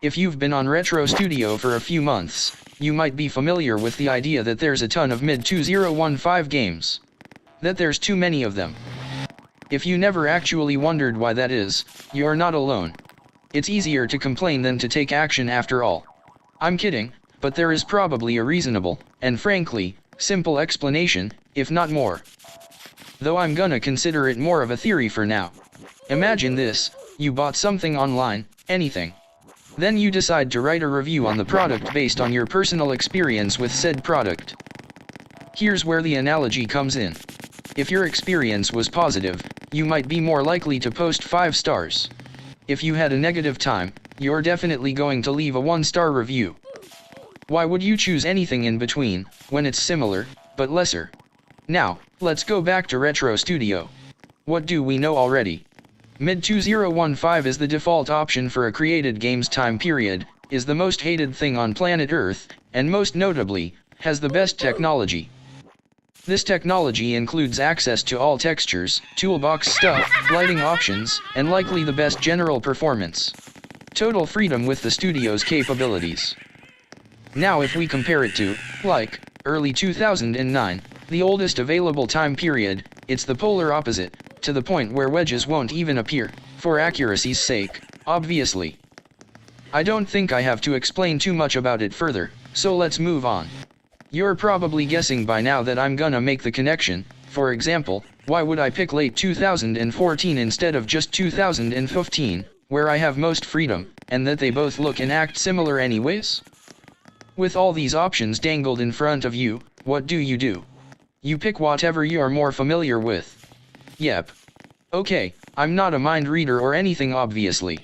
If you've been on RetroStudio for a few months, you might be familiar with the idea that there's a ton of mid-2015 games. That there's too many of them. If you never actually wondered why that is, you're not alone. It's easier to complain than to take action after all. I'm kidding, but there is probably a reasonable, and frankly, simple explanation, if not more. Though I'm gonna consider it more of a theory for now. Imagine this, you bought something online, anything. Then you decide to write a review on the product based on your personal experience with said product. Here's where the analogy comes in. If your experience was positive, you might be more likely to post 5 stars. If you had a negative time, you're definitely going to leave a 1-star review. Why would you choose anything in between, when it's similar, but lesser? Now, let's go back to RetroStudio. What do we know already? Mid-2015 is the default option for a created game's time period, is the most hated thing on planet Earth, and most notably, has the best technology. This technology includes access to all textures, toolbox stuff, lighting options, and likely the best general performance. Total freedom with the studio's capabilities. Now if we compare it to, like, early 2009, the oldest available time period, it's the polar opposite, to the point where wedges won't even appear, for accuracy's sake, obviously. I don't think I have to explain too much about it further, so let's move on. You're probably guessing by now that I'm gonna make the connection. For example, why would I pick late 2014 instead of just 2015, where I have most freedom, and that they both look and act similar anyways? With all these options dangled in front of you, what do? You pick whatever you're more familiar with. Yep. Okay, I'm not a mind reader or anything obviously.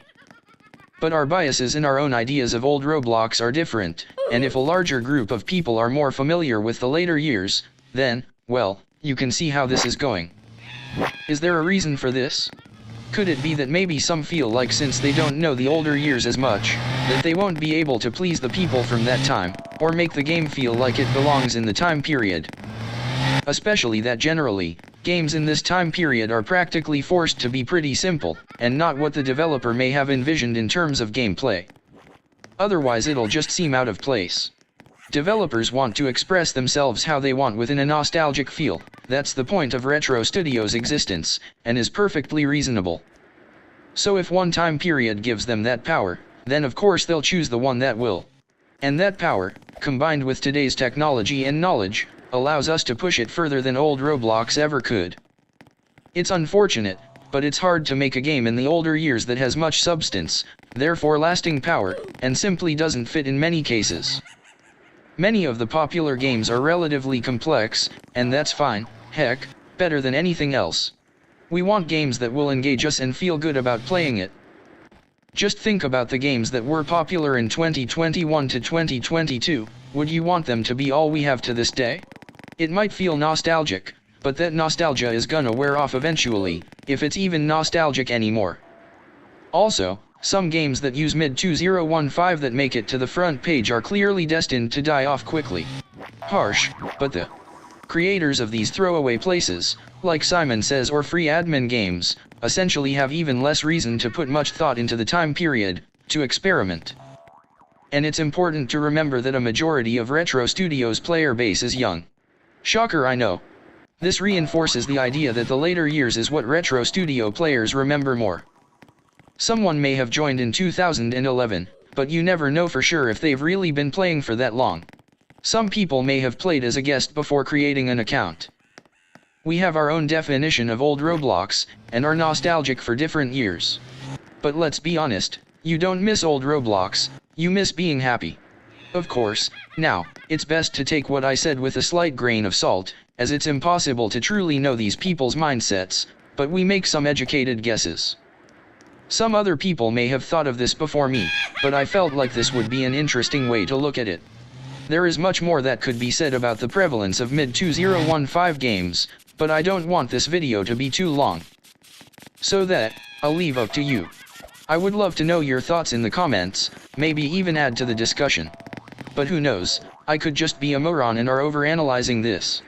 But our biases and our own ideas of old Roblox are different, and if a larger group of people are more familiar with the later years, then, well, you can see how this is going. Is there a reason for this? Could it be that maybe some feel like since they don't know the older years as much, that they won't be able to please the people from that time, or make the game feel like it belongs in the time period? Especially that generally, games in this time period are practically forced to be pretty simple, and not what the developer may have envisioned in terms of gameplay. Otherwise it'll just seem out of place. Developers want to express themselves how they want within a nostalgic feel. That's the point of RetroStudio's existence, and is perfectly reasonable. So if one time period gives them that power, then of course they'll choose the one that will. And that power, combined with today's technology and knowledge, allows us to push it further than old Roblox ever could. It's unfortunate, but it's hard to make a game in the older years that has much substance, therefore lasting power, and simply doesn't fit in many cases. Many of the popular games are relatively complex, and that's fine, heck, better than anything else. We want games that will engage us and feel good about playing it. Just think about the games that were popular in 2021 to 2022, would you want them to be all we have to this day? It might feel nostalgic, but that nostalgia is gonna wear off eventually, if it's even nostalgic anymore. Also, some games that use mid-2015 that make it to the front page are clearly destined to die off quickly. Harsh, but the creators of these throwaway places, like Simon Says or free admin games, essentially have even less reason to put much thought into the time period, to experiment. And it's important to remember that a majority of RetroStudio's player base is young. Shocker, I know. This reinforces the idea that the later years is what RetroStudio players remember more. Someone may have joined in 2011, but you never know for sure if they've really been playing for that long. Some people may have played as a guest before creating an account. We have our own definition of old Roblox, and are nostalgic for different years. But let's be honest, you don't miss old Roblox, you miss being happy. Of course, now, it's best to take what I said with a slight grain of salt, as it's impossible to truly know these people's mindsets, but we make some educated guesses. Some other people may have thought of this before me, but I felt like this would be an interesting way to look at it. There is much more that could be said about the prevalence of mid-2015 games, but I don't want this video to be too long. So that, I'll leave up to you. I would love to know your thoughts in the comments, maybe even add to the discussion. But who knows, I could just be a moron and are overanalyzing this.